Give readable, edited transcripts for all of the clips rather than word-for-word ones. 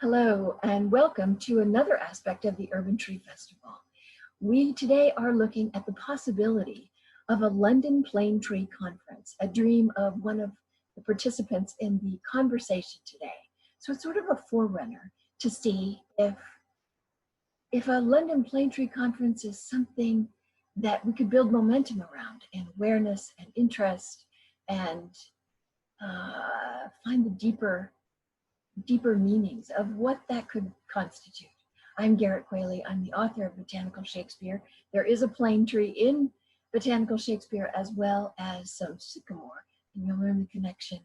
Hello and welcome to another aspect of the Urban Tree Festival. We today are looking at the possibility of a London plane tree conference, a dream of one of the participants in the conversation today. So it's sort of a forerunner to see if a London plane tree conference is something that we could build momentum around and awareness and interest and find the deeper meanings of what that could constitute. I'm Gerit Quealy. I'm the author of Botanical Shakespeare. There is a plane tree in Botanical Shakespeare as well as some sycamore, and you'll learn the connection,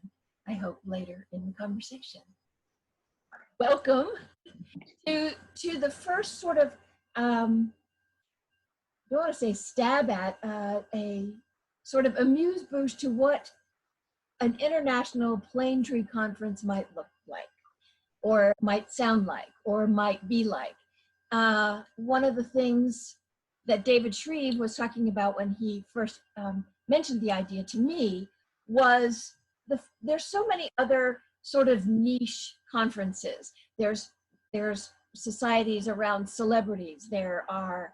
I hope, later in the conversation. Welcome to the first sort of, I don't want to say stab at, a sort of amuse-bouche to what an international plane tree conference might look like, or might sound like, or might be like. One of the things that David Shreeve was talking about when he first mentioned the idea to me was there's so many other sort of niche conferences. There's societies around celebrities. There are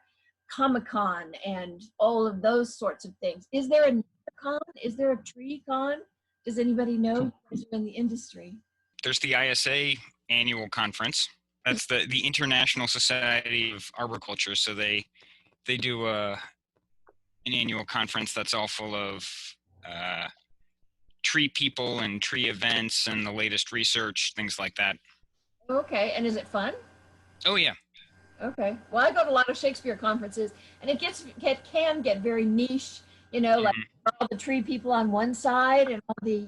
Comic-Con and all of those sorts of things. Is there a con? Is there a tree con? Does anybody know? Because you're in the industry. There's the ISA annual conference. That's the International Society of Arboriculture. So they do an annual conference that's all full of tree people and tree events and the latest research, things like that. Okay, and is it fun? Oh yeah. Okay. Well, I go to a lot of Shakespeare conferences, and it can get very niche. You know, like all the tree people on one side and all the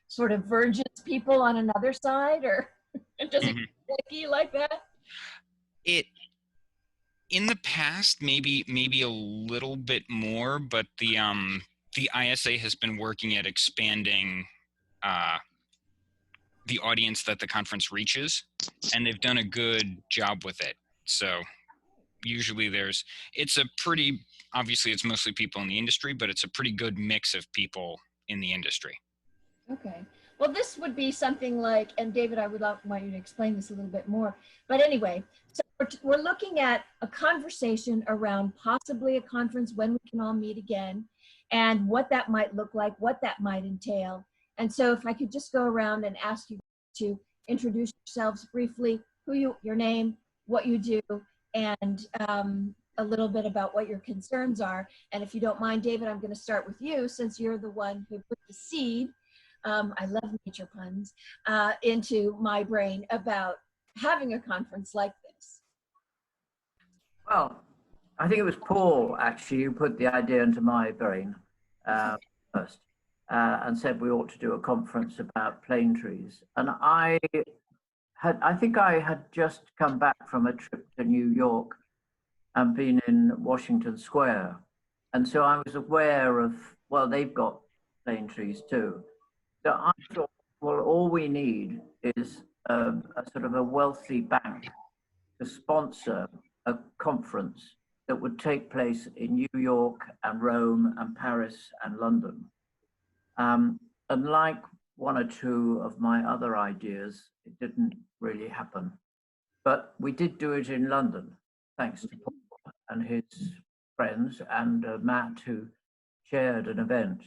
sort of virgins people on another side, or does it get clicky like that? In the past, maybe a little bit more, but the ISA has been working at expanding the audience that the conference reaches, and they've done a good job with it. So usually obviously it's mostly people in the industry, but it's a pretty good mix of people in the industry. Okay. Well, this would be something like, and David, I would want you to explain this a little bit more. But anyway, so we're looking at a conversation around possibly a conference when we can all meet again, and what that might look like, what that might entail. And so if I could just go around and ask you to introduce yourselves briefly, your name, what you do, and a little bit about what your concerns are. And if you don't mind, David, I'm going to start with you since you're the one who put the seed, I love nature puns, into my brain about having a conference like this. Well, I think it was Paul, actually, who put the idea into my brain first and said we ought to do a conference about plane trees. And I think I had just come back from a trip to New York and been in Washington Square. And so I was aware of, well, they've got plane trees too. So I thought, well, all we need is a sort of a wealthy bank to sponsor a conference that would take place in New York and Rome and Paris and London. And like one or two of my other ideas, it didn't really happen. But we did do it in London, thanks to Paul and his friends and Matt, who chaired an event.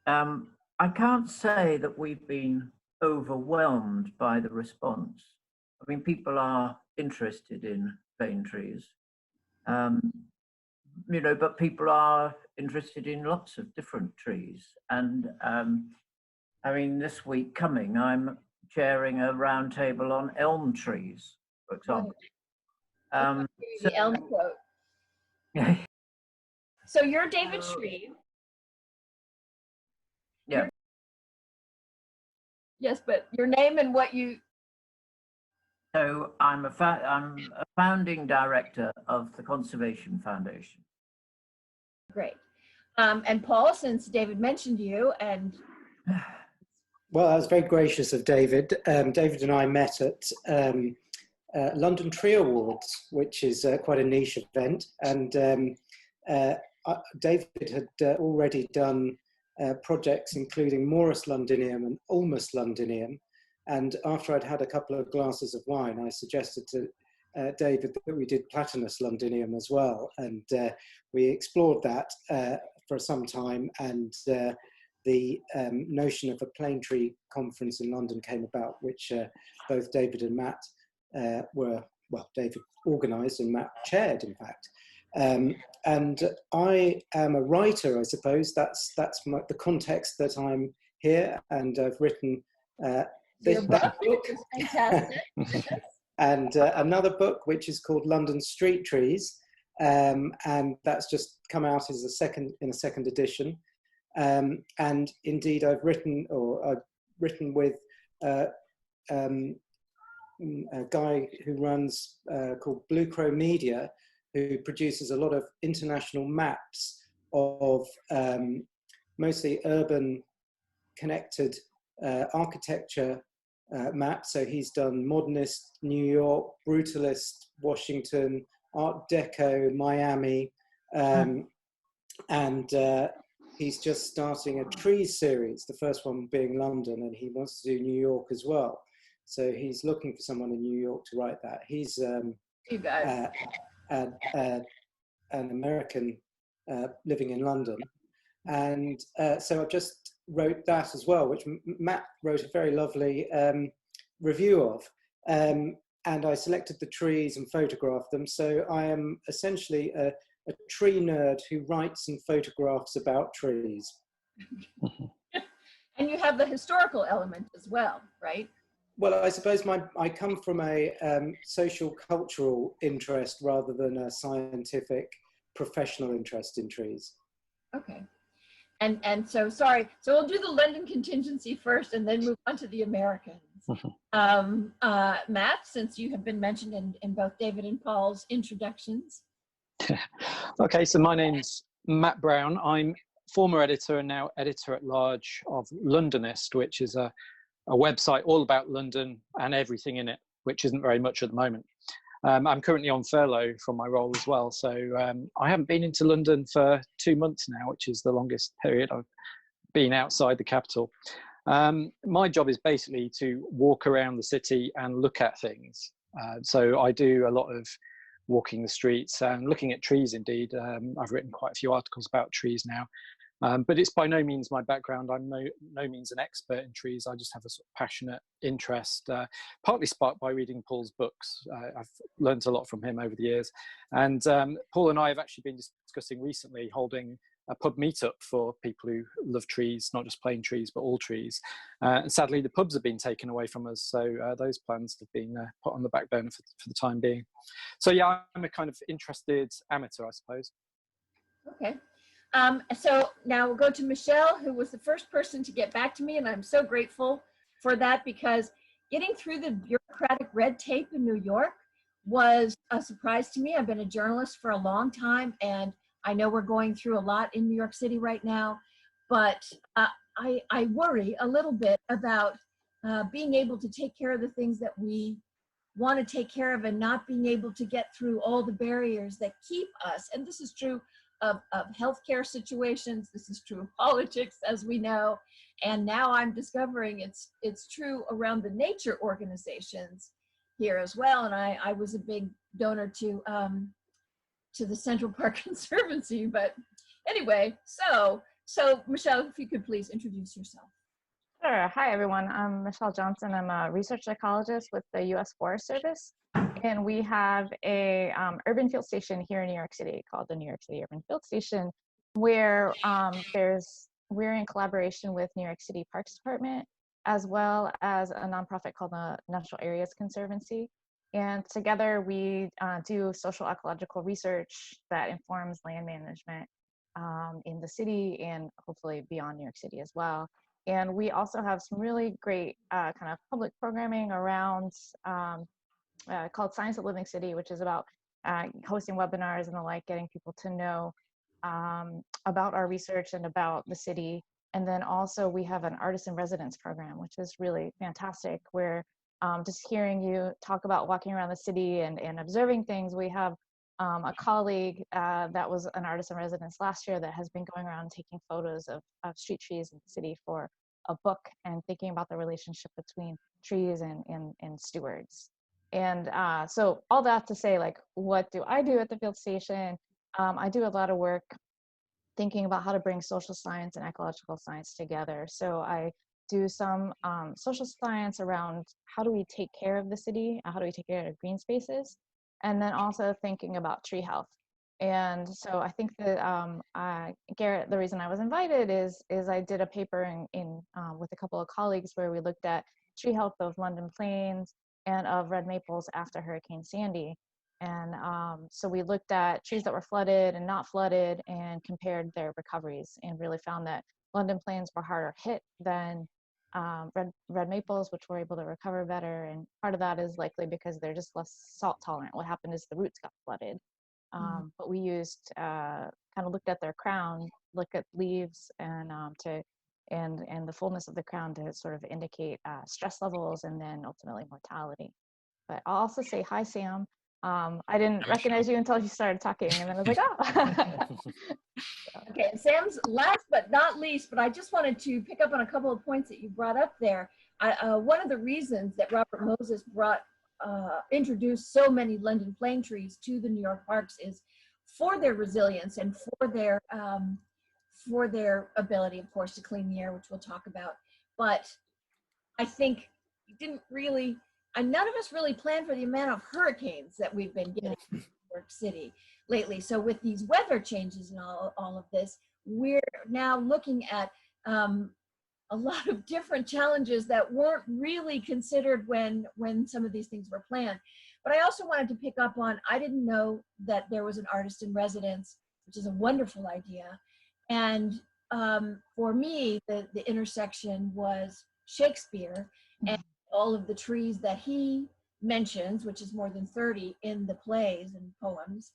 I can't say that we've been overwhelmed by the response. I mean, people are interested in plane trees, but people are interested in lots of different trees. And I mean, this week coming, I'm chairing a roundtable on elm trees, for example. The elm quote. Yeah. So you're David Shreeve. Yeah. Yes, but your name and what you... So I'm a founding director of the Conservation Foundation. Great. And Paul, since David mentioned you, and... Well, that was very gracious of David. David and I met at London Tree Awards, which is quite a niche event. And David had already done projects including Morus Londinium and Ulmus Londinium. And after I'd had a couple of glasses of wine, I suggested to David that we did Platanus londinium as well. And we explored that for some time. And the notion of a plane tree conference in London came about, which both David and Matt David organised and Matt chaired, in fact. And I am a writer, I suppose. That's the context that I'm here, and I've written that book. Fantastic. And another book which is called London Street Trees, and that's just come out as in a second edition. And indeed, I've written with a guy who runs called Blue Crow Media, who produces a lot of international maps of mostly urban connected architecture maps. So he's done Modernist, New York, Brutalist, Washington, Art Deco, Miami, and he's just starting a trees series, the first one being London, and he wants to do New York as well. So he's looking for someone in New York to write that. He's you guys. an American living in London. And so I just wrote that as well, which Matt wrote a very lovely review of. And I selected the trees and photographed them. So I am essentially a tree nerd who writes and photographs about trees. And you have the historical element as well, right? Well, I suppose I come from a social cultural interest rather than a scientific professional interest in trees. Okay. And so, sorry, so we'll do the London contingency first and then move on to the Americans. Matt, since you have been mentioned in both David and Paul's introductions. Okay, so my name's Matt Brown. I'm former editor and now editor-at-large of Londonist, which is a website all about London and everything in it, which isn't very much at the moment. I'm currently on furlough from my role as well, so I haven't been into London for 2 months now, which is the longest period I've been outside the capital. My job is basically to walk around the city and look at things. So I do a lot of walking the streets and looking at trees indeed. I've written quite a few articles about trees now. But it's by no means my background. I'm no means an expert in trees. I just have a sort of passionate interest, partly sparked by reading Paul's books. I've learned a lot from him over the years. And Paul and I have actually been discussing recently holding a pub meetup for people who love trees, not just plain trees, but all trees. And sadly, the pubs have been taken away from us. So those plans have been put on the back burner for the time being. So yeah, I'm a kind of interested amateur, I suppose. Okay. So now we'll go to Michelle, who was the first person to get back to me, and I'm so grateful for that, because getting through the bureaucratic red tape in New York was a surprise to me. I've been a journalist for a long time, and I know we're going through a lot in New York City right now, but I worry a little bit about being able to take care of the things that we want to take care of and not being able to get through all the barriers that keep us, and this is true of healthcare situations, this is true of politics, as we know, and now I'm discovering it's true around the nature organizations here as well. And I was a big donor to the Central Park Conservancy, but anyway, so Michelle, if you could please introduce yourself. Sure. Hi, everyone. I'm Michelle Johnson. I'm a research psychologist with the U.S. Forest Service. And we have a urban field station here in New York City called the New York City Urban Field Station, where we're in collaboration with New York City Parks Department, as well as a nonprofit called the Natural Areas Conservancy. And together we do social ecological research that informs land management in the city and hopefully beyond New York City as well. And we also have some really great kind of public programming around called Science of Living City, which is about hosting webinars and the like, getting people to know about our research and about the city. And then also we have an artist in residence program, which is really fantastic, where just hearing you talk about walking around the city and observing things. We have a colleague that was an artist in residence last year that has been going around taking photos of street trees in the city for a book and thinking about the relationship between trees and stewards. And so all that to say, like, what do I do at the field station? I do a lot of work thinking about how to bring social science and ecological science together. So I do some social science around how do we take care of the city, how do we take care of green spaces, and then also thinking about tree health. And so I think that Gerit, the reason I was invited is I did a paper in with a couple of colleagues where we looked at tree health of London plains and of red maples after Hurricane Sandy. And so we looked at trees that were flooded and not flooded and compared their recoveries, and really found that London plains were harder hit than red maples, which were able to recover better. And part of that is likely because they're just less salt tolerant. What happened is the roots got flooded. But we used kind of looked at their crown, looked at leaves and the fullness of the crown to sort of indicate stress levels and then ultimately mortality. But I'll also say hi, Sam. I didn't recognize you until you started talking, and then I was like, oh. Okay, and Sam's last but not least, but I just wanted to pick up on a couple of points that you brought up there. One of the reasons that Robert Moses introduced so many London plane trees to the New York parks is for their resilience and for their ability, of course, to clean the air, which we'll talk about. But I think none of us really planned for the amount of hurricanes that we've been getting in New York City lately. So with these weather changes and all of this, we're now looking at a lot of different challenges that weren't really considered when some of these things were planned. But I also wanted to pick up on, I didn't know that there was an artist in residence, which is a wonderful idea. And for me, the intersection was Shakespeare and all of the trees that he mentions, which is more than 30 in the plays and poems.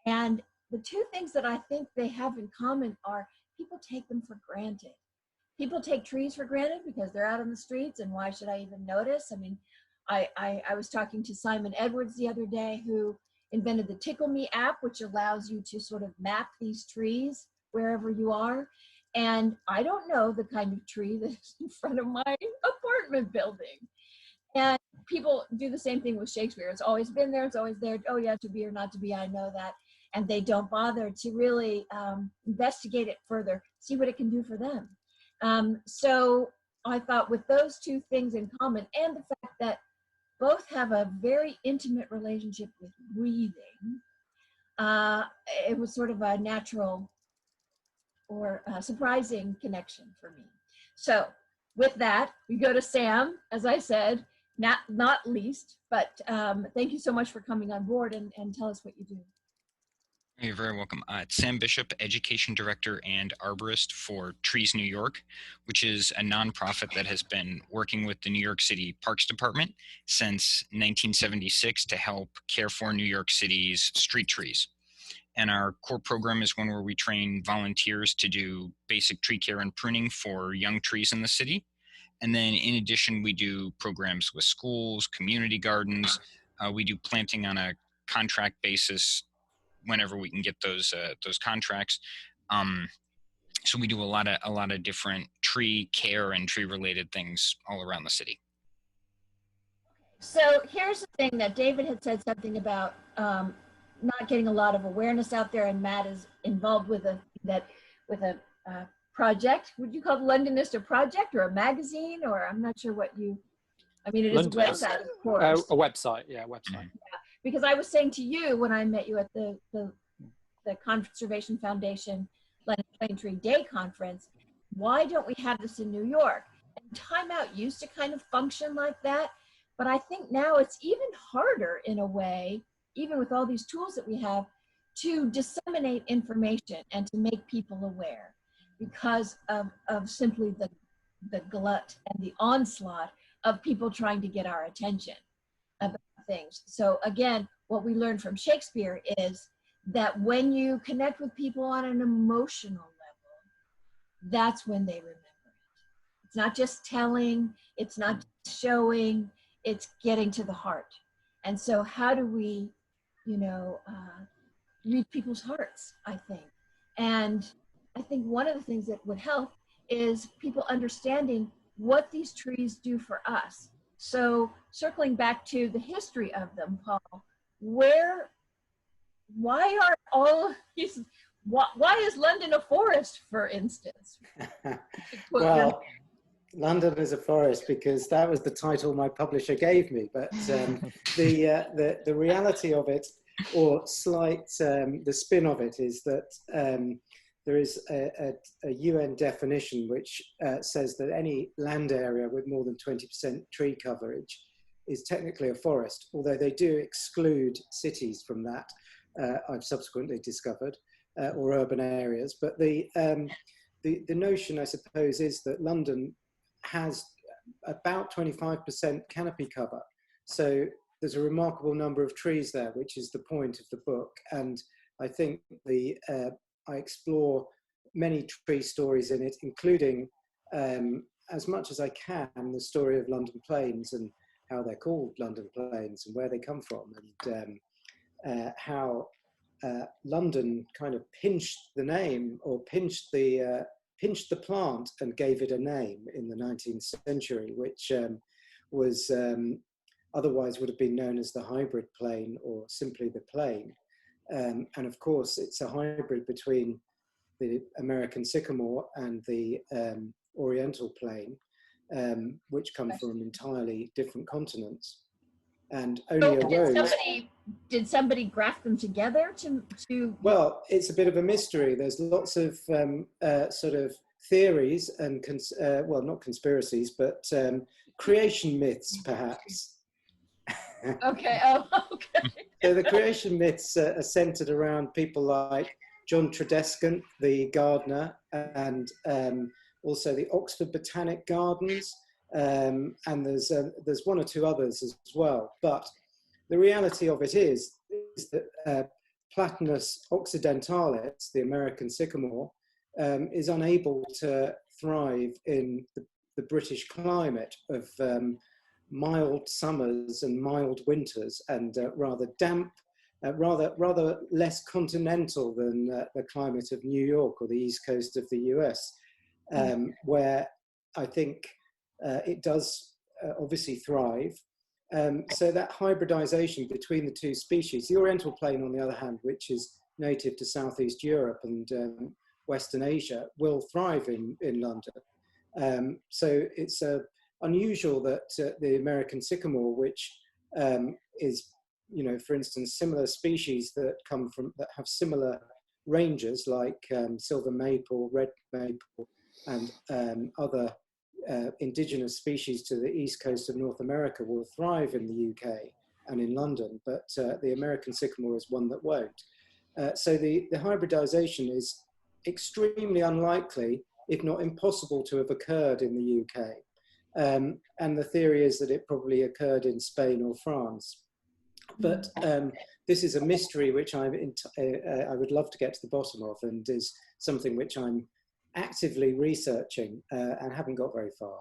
And the two things that I think they have in common are people take them for granted. People take trees for granted because they're out on the streets, and why should I even notice? I mean, I was talking to Simon Edwards the other day, who invented the Tickle Me app, which allows you to sort of map these trees wherever you are. And I don't know the kind of tree that's in front of my apartment building. And people do the same thing with Shakespeare. It's always been there, it's always there. Oh yeah, to be or not to be, I know that. And they don't bother to really investigate it further, see what it can do for them. So I thought with those two things in common, and the fact that both have a very intimate relationship with breathing, it was sort of a natural or surprising connection for me. So with that, we go to Sam, as I said, not least, but thank you so much for coming on board and tell us what you do. You're very welcome. It's Sam Bishop, Education Director and Arborist for Trees New York, which is a nonprofit that has been working with the New York City Parks Department since 1976 to help care for New York City's street trees. And our core program is one where we train volunteers to do basic tree care and pruning for young trees in the city. And then in addition, we do programs with schools, community gardens. We do planting on a contract basis whenever we can get those contracts. So we do a lot of different tree care and tree related things all around the city. So here's the thing that David had said something about not getting a lot of awareness out there, and Matt is involved with a project. Would you call the Londonist a project or a magazine, or I'm not sure what you, I mean, it is a website, of course. A website, yeah, website. Yeah, because I was saying to you when I met you at the Conservation Foundation London Plane Tree Day Conference, why don't we have this in New York? And Time Out used to kind of function like that, but I think now it's even harder in a way, even with all these tools that we have, to disseminate information and to make people aware because of simply the glut and the onslaught of people trying to get our attention about things. So again, what we learned from Shakespeare is that when you connect with people on an emotional level, that's when they remember it. It's not just telling, it's not just showing, it's getting to the heart. And so how do we, reach people's hearts, I think. And I think one of the things that would help is people understanding what these trees do for us. So circling back to the history of them, Paul, why are all these, why is London a forest, for instance? Well, London is a forest because that was the title my publisher gave me. But the reality of it, or slight the spin of it, is that there is a UN definition which says that any land area with more than 20% tree coverage is technically a forest, although they do exclude cities from that, I've subsequently discovered, or urban areas. But the notion, I suppose, is that London has about 25% canopy cover. So there's a remarkable number of trees there, which is the point of the book. And I think I explore many tree stories in it, including, as much as I can, the story of London planes and how they're called London planes and where they come from, and how London kind of pinched the name, or pinched the plant and gave it a name in the 19th century, which was otherwise would have been known as the hybrid plane, or simply the plane. And of course, it's a hybrid between the American sycamore and the Oriental plane, which come from entirely different continents. And only arose. Did somebody graft them together to? Well, it's a bit of a mystery. There's lots of sort of theories and, well, not conspiracies, but creation myths, perhaps. Okay. Oh, okay. So the creation myths are centered around people like John Tredescant, the gardener, and also the Oxford Botanic Gardens, and there's one or two others as well. But the reality of it is that Platanus occidentalis, the American sycamore, is unable to thrive in the British climate of mild summers and mild winters, and rather damp, rather less continental than the climate of New York or the east coast of the US, where I think it does obviously thrive. So that hybridization between the two species, the Oriental plane, on the other hand, which is native to Southeast Europe and Western Asia, will thrive in London. So it's unusual that the American sycamore, which is, you know, for instance, similar species that have similar ranges like silver maple, red maple, and other indigenous species to the east coast of North America, will thrive in the UK and in London, but the American sycamore is one that won't. So the hybridization is extremely unlikely, if not impossible, to have occurred in the UK. And the theory is that it probably occurred in Spain or France. But this is a mystery which I would love to get to the bottom of, and is something which I'm actively researching and haven't got very far.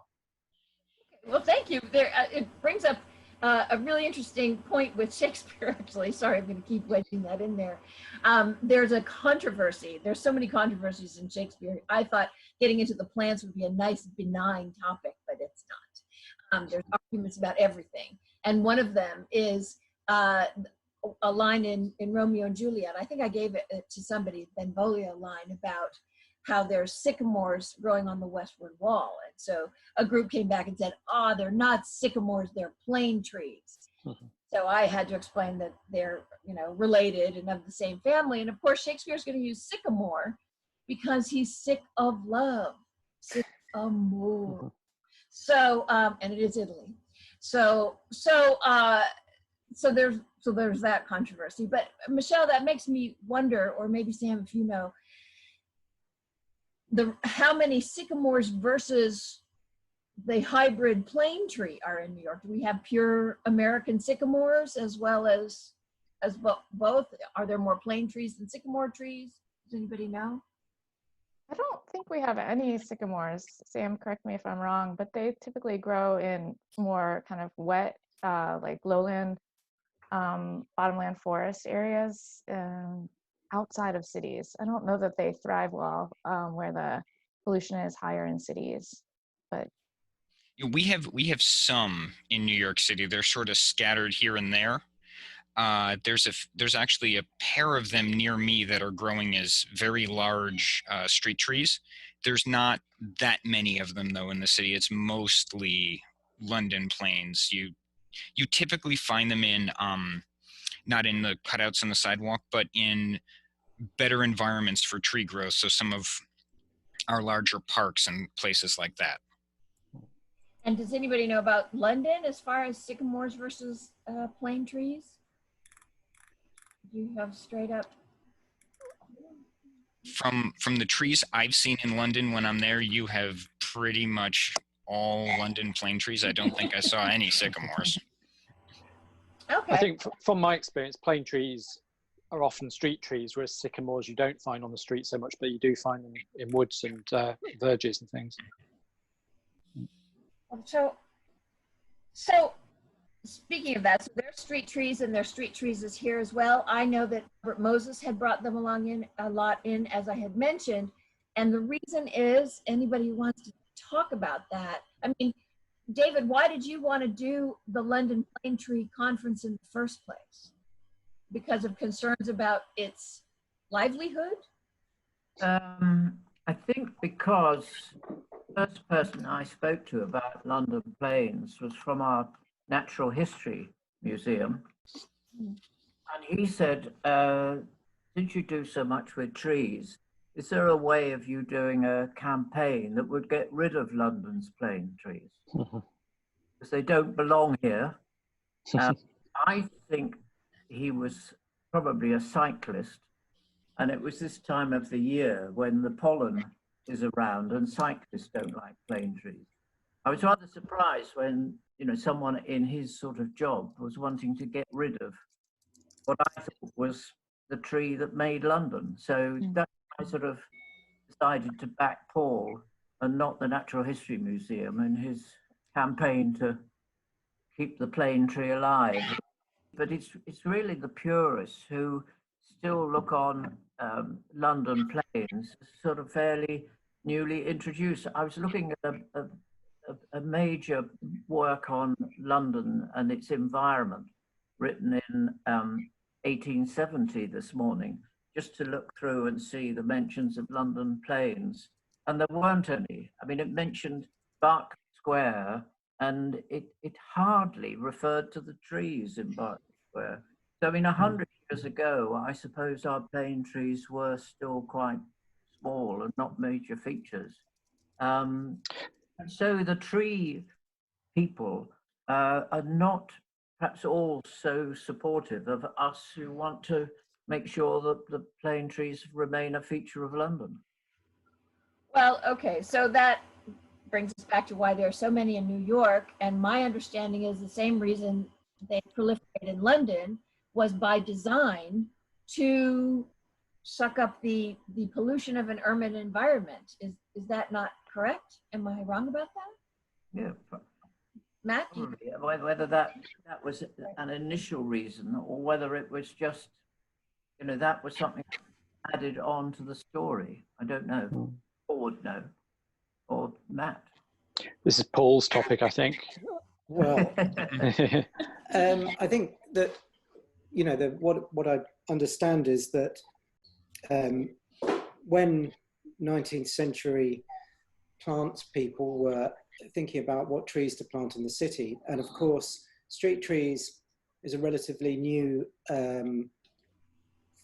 Well, thank you. It brings up a really interesting point with Shakespeare, actually. Sorry, I'm going to keep wedging that in there. There's a controversy. There's so many controversies in Shakespeare. I thought getting into the plants would be a nice, benign topic, but it's not. There's arguments about everything. And one of them is a line in Romeo and Juliet. I think I gave it to somebody, Benvolio line, about how there's sycamores growing on the westward wall. And so a group came back and said, oh, they're not sycamores, they're plane trees. Mm-hmm. So I had to explain that they're, you know, related and of the same family. And of course, Shakespeare's going to use sycamore because he's sick of love, sick amore. Mm-hmm. So, and it is Italy. So there's that controversy. But Michelle, that makes me wonder, or maybe Sam, if you know, how many sycamores versus the hybrid plane tree are in New York? Do we have pure American sycamores as well as both? Are there more plane trees than sycamore trees? Does anybody know? I don't think we have any sycamores. Sam, correct me if I'm wrong, but they typically grow in more kind of wet, like lowland, bottomland forest areas outside of cities. I don't know that they thrive well where the pollution is higher in cities, but We have some in New York City. They're sort of scattered here and there. There's actually a pair of them near me that are growing as very large street trees. There's not that many of them though in the city. It's mostly London planes. You typically find them in not in the cutouts on the sidewalk, but in better environments for tree growth. So some of our larger parks and places like that. And does anybody know about London as far as sycamores versus plane trees? Do you have straight up? From the trees I've seen in London when I'm there, you have pretty much all London plane trees. I don't think I saw any sycamores. Okay. I think from my experience, plane trees are often street trees, whereas sycamores you don't find on the street so much, but you do find them in woods and verges and things. So speaking of that, so there's street trees and there's street trees is here as well. I know that Robert Moses had brought them along in a lot in, as I had mentioned. And the reason is, anybody who wants to talk about that, I mean, David, why did you want to do the London Plane Tree Conference in the first place? Because of concerns about its livelihood? I think because the first person I spoke to about London planes was from our Natural History Museum. And he said, since you do so much with trees, is there a way of you doing a campaign that would get rid of London's plane trees? Because they don't belong here. I think he was probably a cyclist, and it was this time of the year when the pollen is around and cyclists don't like plane trees. I was rather surprised when, you know, someone in his sort of job was wanting to get rid of what I thought was the tree that made London. So that I sort of decided to back Paul and not the Natural History Museum in his campaign to keep the plane tree alive. But it's really the purists who still look on London planes as sort of fairly newly introduced. I was looking at a major work on London and its environment written in 1870 this morning, just to look through and see the mentions of London planes. And there weren't any. I mean, it mentioned Berkeley Square, and it hardly referred to the trees in Berkeley Square. So, I mean, 100 years ago, I suppose our plane trees were still quite small and not major features. And so the tree people are not perhaps all so supportive of us who want to make sure that the plane trees remain a feature of London. Well, okay, so that brings us back to why there are so many in New York, and my understanding is the same reason they proliferate in London was by design to suck up the pollution of an urban environment. Is that not correct? Am I wrong about that? Yeah. Matt? Whether that was an initial reason or whether it was just, you know, that was something added on to the story. I don't know. Paul would know. Or Matt. This is Paul's topic, I think. Well, I think that, you know, what I understand is that when 19th century plants people were thinking about what trees to plant in the city, and of course, street trees is a relatively new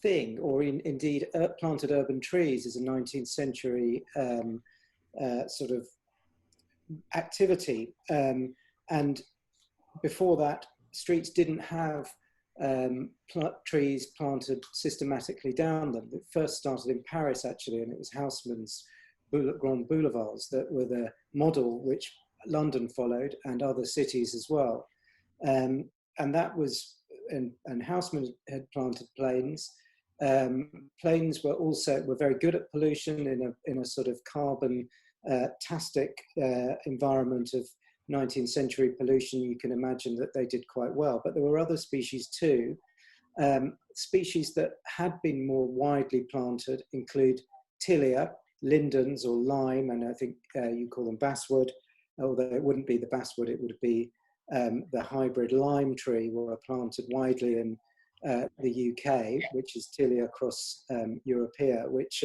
thing, or indeed planted urban trees is a 19th century sort of activity. And before that, streets didn't have trees planted systematically down them. It first started in Paris, actually, and it was Haussmann's Grand Boulevards that were the model which London followed, and other cities as well. And that was, and Haussmann had planted planes. Planes were very good at pollution in a sort of carbon tastic environment of 19th century pollution. You can imagine that they did quite well, but there were other species too. Species that had been more widely planted include tilia, lindens or lime, and I think you call them basswood, although it wouldn't be the basswood, it would be the hybrid lime tree were planted widely in the UK, which is Tilia cross Europea, which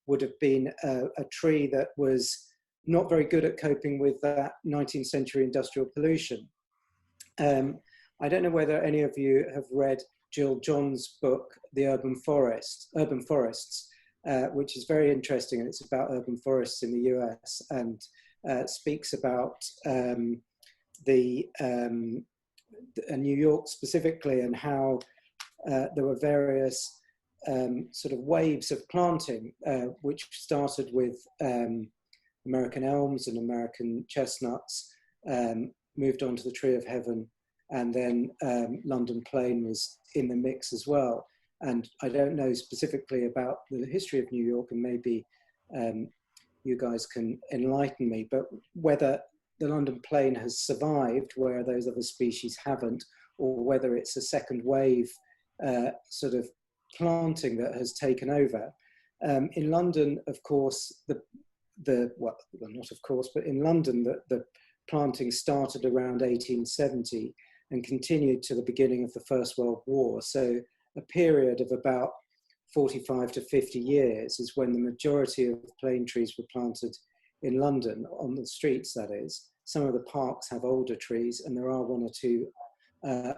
would have been a tree that was not very good at coping with that 19th century industrial pollution. I don't know whether any of you have read Jill John's book, The Urban Forests, which is very interesting, and it's about urban forests in the US, and speaks about New York specifically, and how there were various sort of waves of planting, which started with American elms and American chestnuts, moved on to the Tree of Heaven, and then London Plane was in the mix as well. And I don't know specifically about the history of New York, and maybe you guys can enlighten me, but whether the London Plane has survived where those other species haven't, or whether it's a second wave sort of planting that has taken over. In London, of course, well, not of course, but in London, the planting started around 1870 and continued to the beginning of the First World War. So a period of about 45 to 50 years is when the majority of plane trees were planted in London, on the streets, that is. Some of the parks have older trees, and there are one or two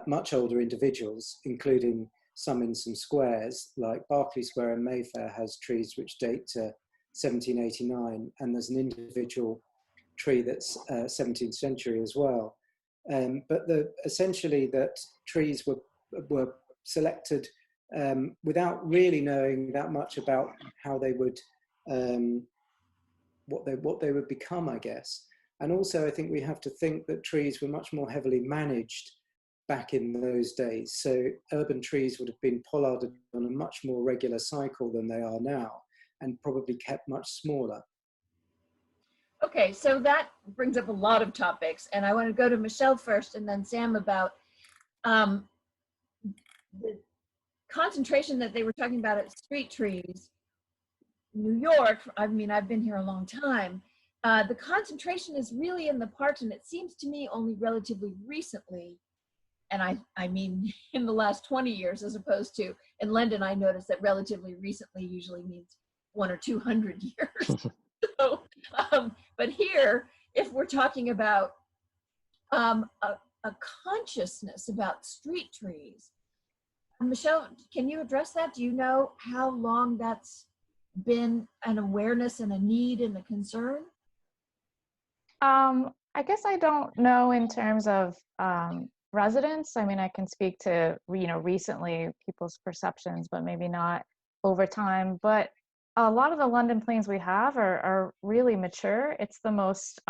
much older individuals, including some in some squares, like Berkeley Square in Mayfair has trees which date to 1789, and there's an individual tree that's 17th century as well. But essentially that trees were selected without really knowing that much about how they would, what they would become, I guess. And also I think we have to think that trees were much more heavily managed back in those days. So urban trees would have been pollarded on a much more regular cycle than they are now, and probably kept much smaller. Okay, so that brings up a lot of topics, and I want to go to Michelle first and then Sam about the concentration that they were talking about at street trees. New York, I mean, I've been here a long time. The concentration is really in the parks, and it seems to me only relatively recently, and I mean in the last 20 years, as opposed to in London, I noticed that relatively recently usually means 100 or 200 years. So, but here, if we're talking about a consciousness about street trees, Michelle, can you address that? Do you know how long that's been an awareness and a need and a concern? I guess I don't know in terms of residents. I mean, I can speak to, recently people's perceptions, but maybe not over time. But a lot of the London planes we have are really mature. It's the most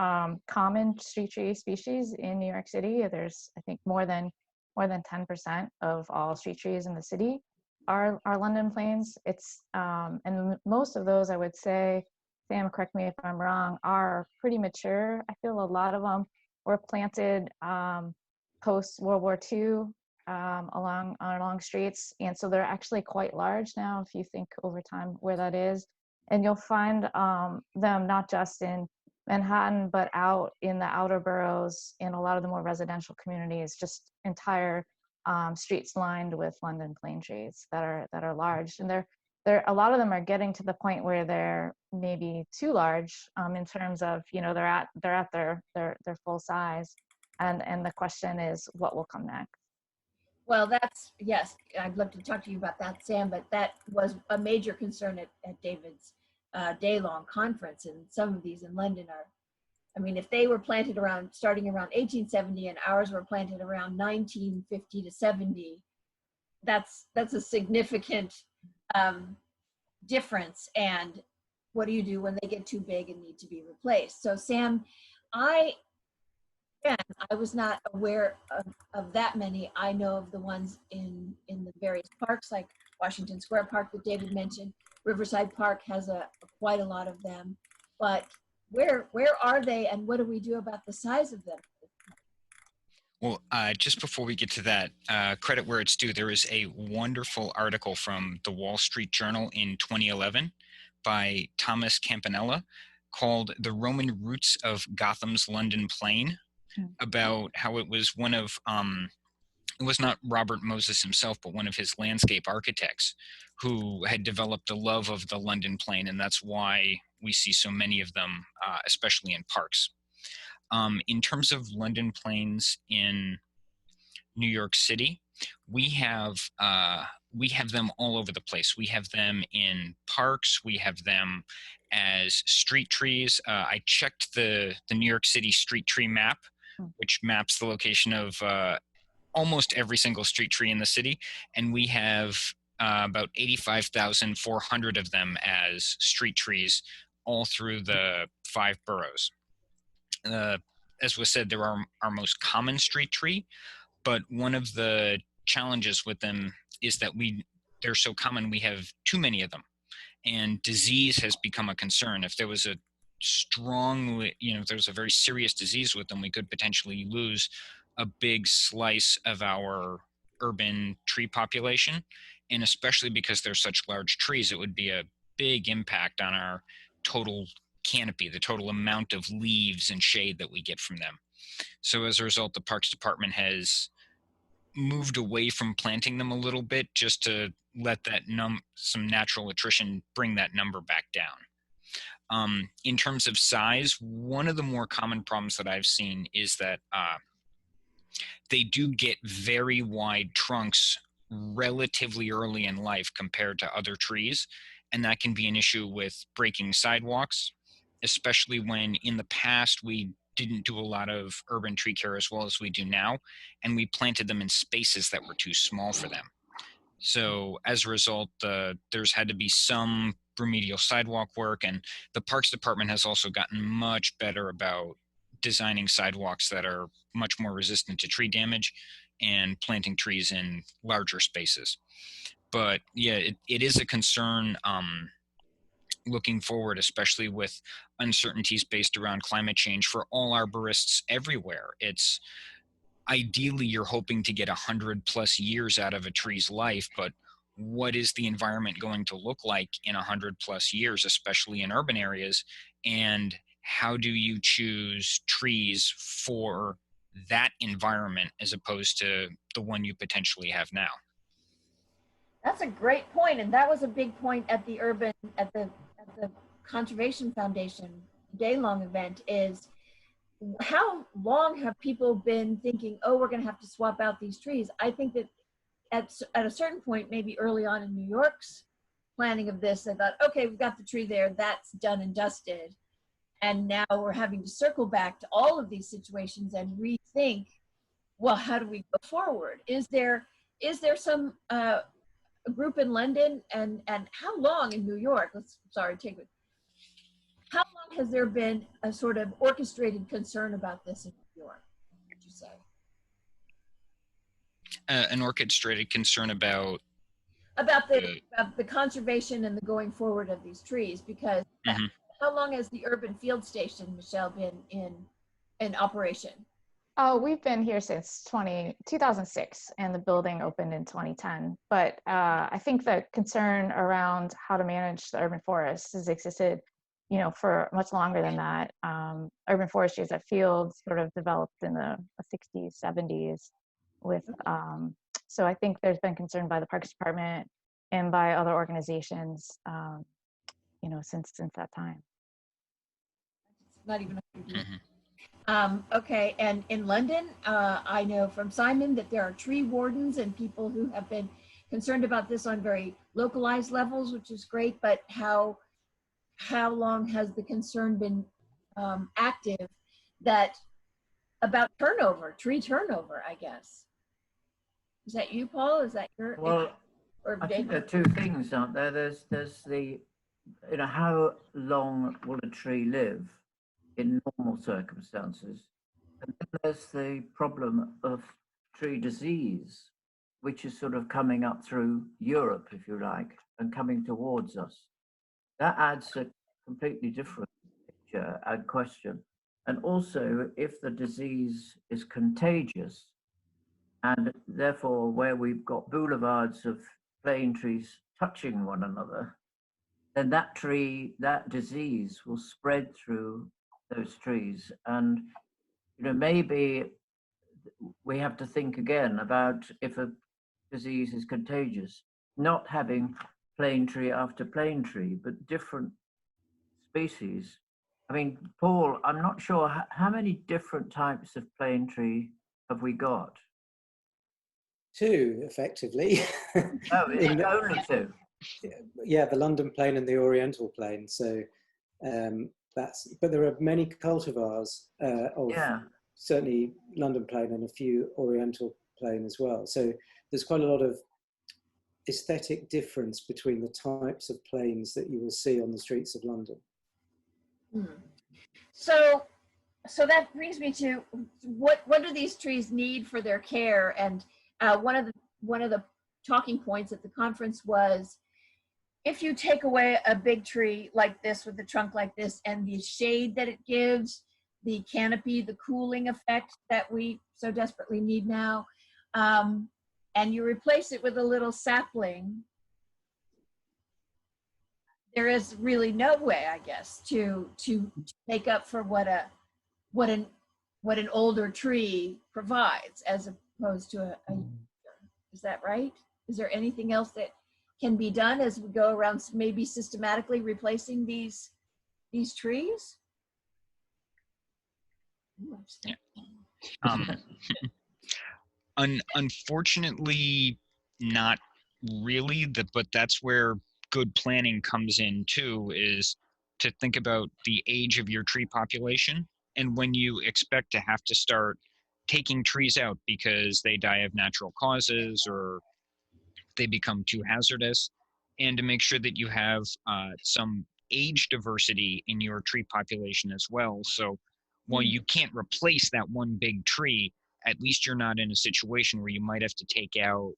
common street tree species in New York City. There's, I think, more than 10% of all street trees in the city are London planes. It's and most of those, I would say, Sam, correct me if I'm wrong, are pretty mature. I feel a lot of them were planted post World War II along streets, and so they're actually quite large now if you think over time where that is. And you'll find them not just in Manhattan but out in the outer boroughs, in a lot of the more residential communities, just entire streets lined with London plane trees that are large. And they're a lot of them are getting to the point where they're maybe too large in terms of, they're at their full size, and the question is what will come next. Well, yes, I'd love to talk to you about that, Sam, but that was a major concern at David's day-long conference, and some of these in London are, I mean, if they were planted starting around 1870 and ours were planted around 1950 to 70, that's a significant difference. And what do you do when they get too big and need to be replaced? So Sam, I was not aware of that many. I know of the ones in the various parks, like Washington Square Park that David mentioned. Riverside Park has quite a lot of them. But where are they, and what do we do about the size of them? Well, just before we get to that, credit where it's due, there is a wonderful article from the Wall Street Journal in 2011 by Thomas Campanella called The Roman Roots of Gotham's London Plain, about how it was one of, it was not Robert Moses himself, but one of his landscape architects who had developed a love of the London Plain, and that's why we see so many of them, especially in parks. In terms of London plains in New York City, we have them all over the place. We have them in parks. We have them as street trees. I checked the New York City street tree map, which maps the location of almost every single street tree in the city, and we have about 85,400 of them as street trees all through the 5 boroughs. As was said, they're our most common street tree, but one of the challenges with them is that they're so common, we have too many of them, and disease has become a concern. If there was a if there was a very serious disease with them, we could potentially lose a big slice of our urban tree population. And especially because they're such large trees, it would be a big impact on our total canopy, the total amount of leaves and shade that we get from them. So as a result, the Parks Department has moved away from planting them a little bit, just to let that some natural attrition bring that number back down. In terms of size, one of the more common problems that I've seen is that they do get very wide trunks relatively early in life compared to other trees, and that can be an issue with breaking sidewalks, especially when in the past we didn't do a lot of urban tree care as well as we do now, and we planted them in spaces that were too small for them. So as a result, there's had to be some remedial sidewalk work, and the Parks Department has also gotten much better about designing sidewalks that are much more resistant to tree damage and planting trees in larger spaces. But yeah, it is a concern looking forward, especially with uncertainties based around climate change for all arborists everywhere. It's ideally you're hoping to get 100+ years out of a tree's life, but what is the environment going to look like in 100+ years, especially in urban areas? And how do you choose trees for that environment as opposed to the one you potentially have now? That's a great point, and that was a big point at the Conservation Foundation day-long event. Is how long have people been thinking, oh, we're going to have to swap out these trees? I think that at a certain point, maybe early on in New York's planning of this, they thought, okay, we've got the tree there, that's done and dusted. And now we're having to circle back to all of these situations and rethink, well, how do we go forward? Is there some group in London, and how long in New York? How long has there been a sort of orchestrated concern about this in New York, would you say? An orchestrated concern about the conservation and the going forward of these trees, because how long has the urban field station, Michelle, been in operation? Oh, we've been here since 2006, and the building opened in 2010. But I think the concern around how to manage the urban forests has existed, for much longer than that. Urban forestry as a field sort of developed in the 60s, 70s with, so I think there's been concern by the Parks Department and by other organizations, since that time. It's not even 100 years. Okay, and in London, I know from Simon that there are tree wardens and people who have been concerned about this on very localized levels, which is great, but how long has the concern been active about tree turnover, I guess? Is that you, Paul? Is that your? Well, I think there are two things, aren't there? There's the, how long will a tree live in normal circumstances? And then there's the problem of tree disease, which is sort of coming up through Europe, if you like, and coming towards us. That adds a completely different picture and question. And also, if the disease is contagious, and therefore where we've got boulevards of plane trees touching one another, then that disease will spread through those trees. And, maybe we have to think again about if a disease is contagious, not having plane tree after plane tree, but different species. I mean, Paul, I'm not sure how many different types of plane tree have we got? 2, effectively. Oh, only 2. Yeah, the London plane and the Oriental plane. So but there are many cultivars of certainly London plane and a few Oriental plane as well. So there's quite a lot of aesthetic difference between the types of planes that you will see on the streets of London. So that brings me to what do these trees need for their care? And one of the talking points at the conference was, if you take away a big tree like this with a trunk like this and the shade that it gives, the canopy, the cooling effect that we so desperately need now, and you replace it with a little sapling, there is really no way, I guess, to make up for what an older tree provides, as opposed to a is that right? Is there anything else that can be done as we go around, maybe systematically replacing these trees? Yeah. Unfortunately, not really. But that's where good planning comes in too, is to think about the age of your tree population and when you expect to have to start taking trees out because they die of natural causes or they become too hazardous, and to make sure that you have some age diversity in your tree population as well. So while you can't replace that one big tree, at least you're not in a situation where you might have to take out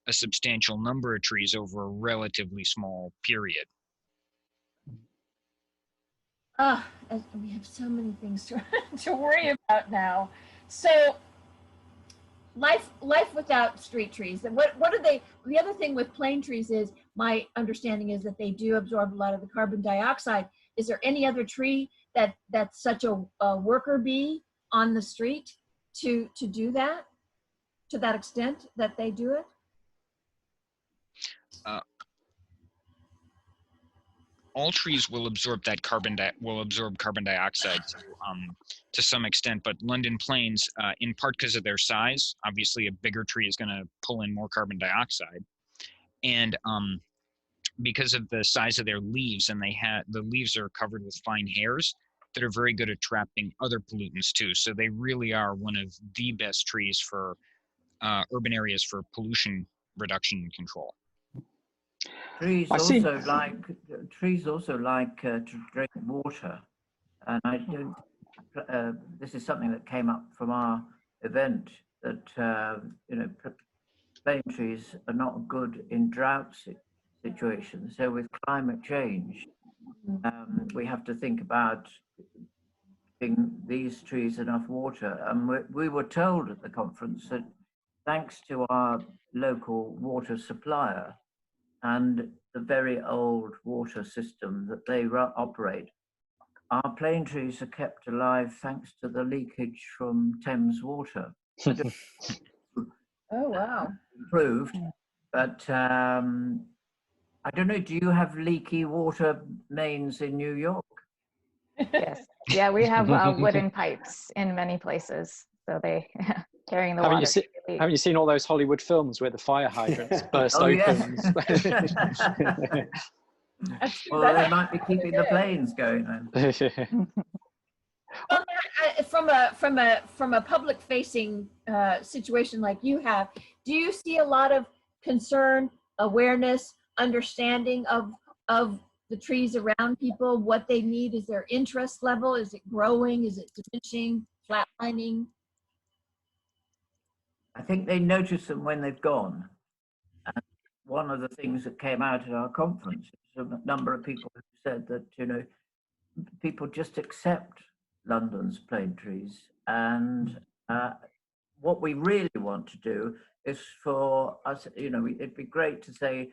a substantial number of trees over a relatively small period. We have so many things to worry about now. So life without street trees, and what are they? The other thing with plane trees is, my understanding is that they do absorb a lot of the carbon dioxide. Is there any other tree that's such a worker bee on the street to do that, to that extent that they do it? All trees will absorb that carbon dioxide to some extent, but London planes, in part because of their size, obviously a bigger tree is going to pull in more carbon dioxide, and because of the size of their leaves, and the leaves are covered with fine hairs that are very good at trapping other pollutants too. So they really are one of the best trees for urban areas for pollution reduction and control. Trees also like to drink water, and I don't. This is something that came up from our event, that plane trees are not good in drought situations. So with climate change, we have to think about giving these trees enough water. And we were told at the conference that thanks to our local water supplier and the very old water system that they operate, our plane trees are kept alive thanks to the leakage from Thames water. Oh, wow. Improved, but I don't know, do you have leaky water mains in New York? Yes. Yeah, we have wooden pipes in many places, so they carrying the water. Haven't you seen all those Hollywood films where the fire hydrants burst open? Yes. Well, they might be keeping the planes going then. Well, from a public facing situation like you have, do you see a lot of concern, awareness, understanding of the trees around people, what they need? Is their interest level? Is it growing? Is it diminishing, flatlining? I think they notice them when they've gone. And one of the things that came out at our conference is a number of people who said that, people just accept London's plane trees. And what we really want to do is for us, it'd be great to say,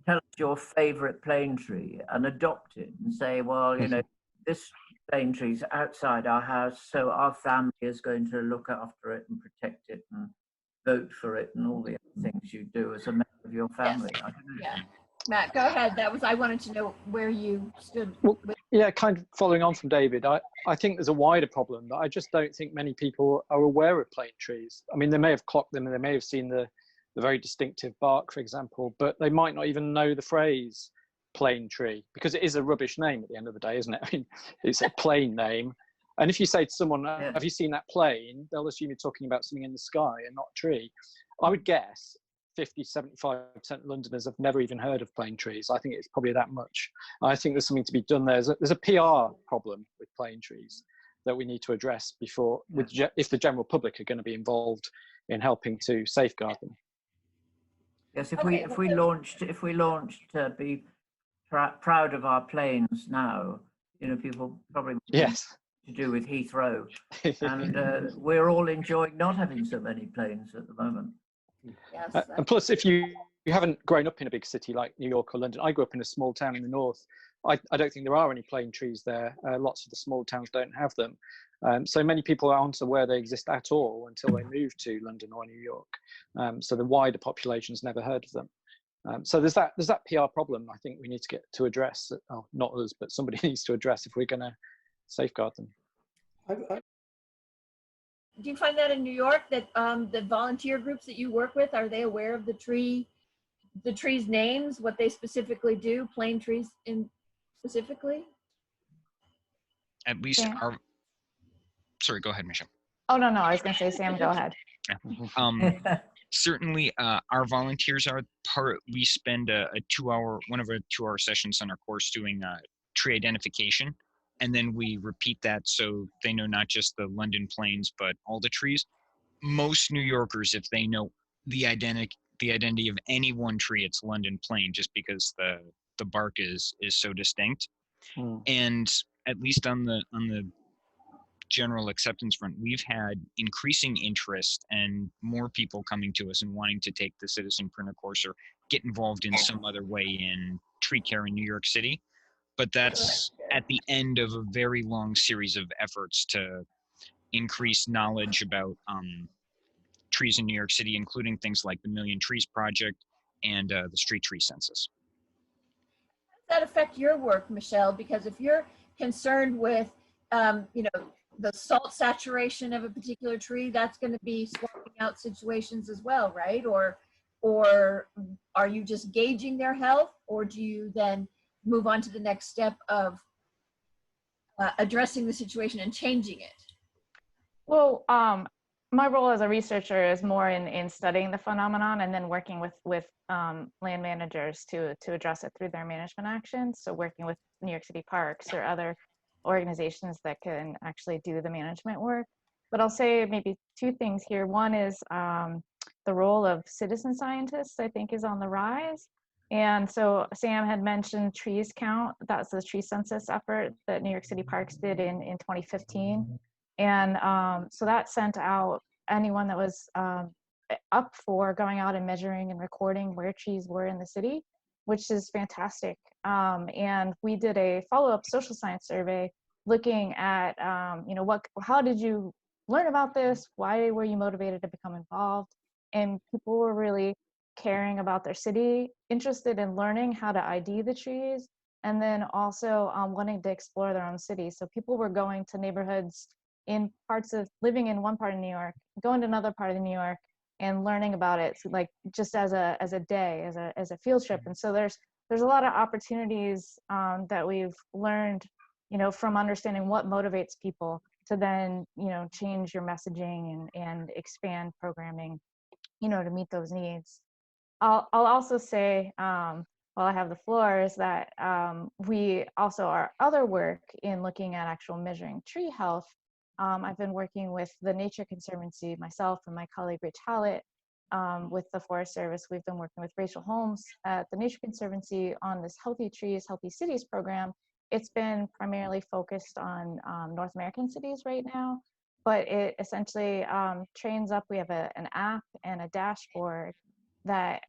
tell us your favorite plane tree and adopt it and say, well, you know, this plane tree's outside our house, so our family is going to look after it and protect it and vote for it and all the other things you do as a member of your family. Yes. I don't know. Yeah. Matt, go ahead. I wanted to know where you stood. Well, yeah, kind of following on from David, I think there's a wider problem that I just don't think many people are aware of plane trees. I mean, they may have clocked them and they may have seen the very distinctive bark, for example, but they might not even know the phrase plane tree, because it is a rubbish name at the end of the day, isn't it? I mean, it's a plane name. And if you say to someone, have you seen that plane? They'll assume you're talking about something in the sky and not a tree. I would guess 50-75% of Londoners have never even heard of plane trees. I think it's probably that much. I think there's something to be done there. There's a PR problem with plane trees that we need to address before, if the general public are going to be involved in helping to safeguard them. Yes, if we launched be proud of our planes now, you know, people probably to do with Heathrow, and we're all enjoying not having so many planes at the moment. Yes. And plus, if you haven't grown up in a big city like New York or London, I grew up in a small town in the north. I don't think there are any plane trees there. Lots of the small towns don't have them. So many people aren't aware they exist at all until they move to London or New York. So the wider population's never heard of them. So there's that PR problem I think we need to get to address. Oh, not us, but somebody needs to address if we're going to safeguard them. Do you find that in New York that the volunteer groups that you work with, are they aware of the trees' names, what they specifically do, plane trees specifically? At least sorry, go ahead, Michelle. Oh, no, I was going to say, Sam, go ahead. Certainly, our volunteers are part. We spend one of our 2-hour sessions on our course doing tree identification, and then we repeat that so they know not just the London planes but all the trees. Most New Yorkers, if they know the identity of any one tree, it's London plane, just because the bark is so distinct. And at least on the general acceptance front, we've had increasing interest and more people coming to us and wanting to take the citizenpreneur course or get involved in some other way in tree care in New York City. But that's at the end of a very long series of efforts to increase knowledge about trees in New York City, including things like the Million Trees Project and the Street Tree Census. How does that affect your work, Michelle? Because if you're concerned with, the salt saturation of a particular tree, that's going to be swapping out situations as well, right? Or are you just gauging their health, or do you then move on to the next step of addressing the situation and changing it? Well, my role as a researcher is more in studying the phenomenon and then working with land managers to address it through their management actions. So working with New York City Parks or other organizations that can actually do the management work. But I'll say maybe two things here. One is the role of citizen scientists, I think, is on the rise. And so Sam had mentioned Trees Count. That's the tree census effort that New York City Parks did in 2015. And so that sent out anyone that was up for going out and measuring and recording where trees were in the city, which is fantastic. And we did a follow-up social science survey looking at, how did you learn about this? Why were you motivated to become involved? And people were really caring about their city, interested in learning how to ID the trees, and then also wanting to explore their own city. So people were going to neighborhoods in living in one part of New York, going to another part of New York, and learning about it, like just as a day, as a field trip. And so there's a lot of opportunities that we've learned, from understanding what motivates people to then, change your messaging and expand programming, to meet those needs. I'll also say, while I have the floor, is that we also, our other work in looking at actual measuring tree health, I've been working with the Nature Conservancy, myself and my colleague Rich Hallett, with the Forest Service. We've been working with Rachel Holmes at the Nature Conservancy on this Healthy Trees, Healthy Cities program. It's been primarily focused on North American cities right now, but it essentially trains up. We have an app and a dashboard that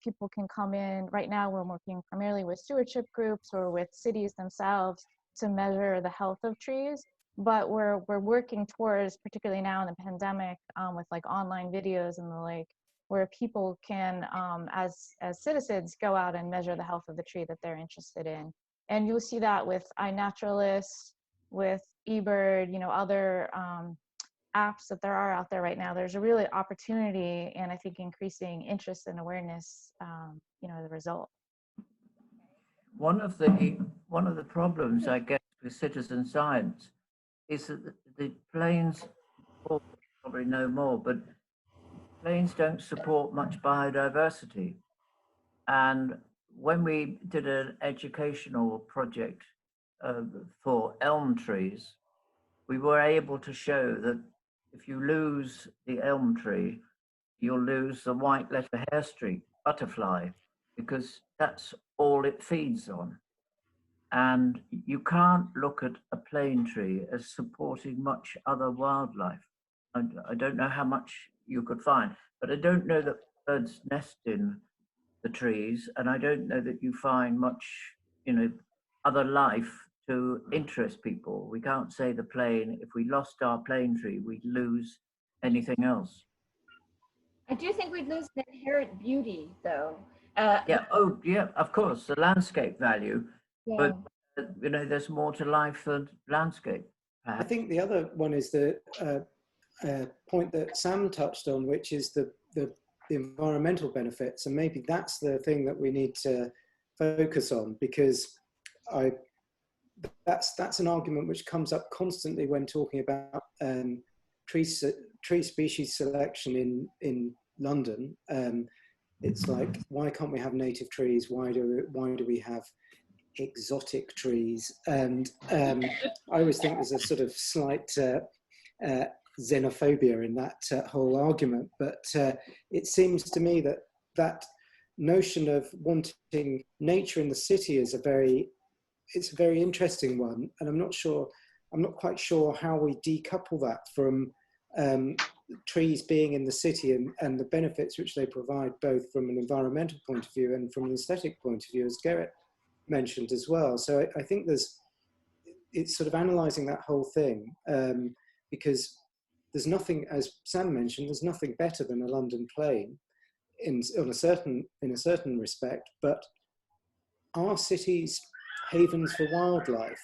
people can come in. Right now, we're working primarily with stewardship groups or with cities themselves to measure the health of trees. But we're working towards, particularly now in the pandemic, with like online videos and the like, where people can, as citizens, go out and measure the health of the tree that they're interested in. And you'll see that with iNaturalist, with eBird, you know, other apps that there are out there right now. There's a really opportunity, and I think increasing interest and awareness, you know, as a result. One of the problems, I guess, with citizen science is that the plains, probably no more, but plains don't support much biodiversity. And when we did an educational project for elm trees, we were able to show that if you lose the elm tree, you'll lose the white letter hairstreak butterfly, because that's all it feeds on. And you can't look at a plane tree as supporting much other wildlife. I don't know how much you could find, but I don't know that birds nest in the trees, and I don't know that you find much, you know, other life to interest people. We can't say the plane, if we lost our plane tree, we'd lose anything else. I do think we'd lose the inherent beauty, though. Yeah, oh yeah, of course, the landscape value, Yeah. but you know, there's more to life than landscape. I think the other one is the point that Sam touched on, which is the environmental benefits, and maybe that's the thing that we need to focus on, because that's an argument which comes up constantly when talking about tree species selection in London. It's like, why can't we have native trees? Why do we have exotic trees? And I always think there's a sort of slight xenophobia in that whole argument. But it seems to me that that notion of wanting nature in the city is a very interesting one, and I'm not quite sure how we decouple that from trees being in the city and the benefits which they provide, both from an environmental point of view and from an aesthetic point of view, as Gerit mentioned as well. So I think it's sort of analysing that whole thing, because there's nothing, as Sam mentioned, there's nothing better than a London plain in a certain respect, but are cities havens for wildlife,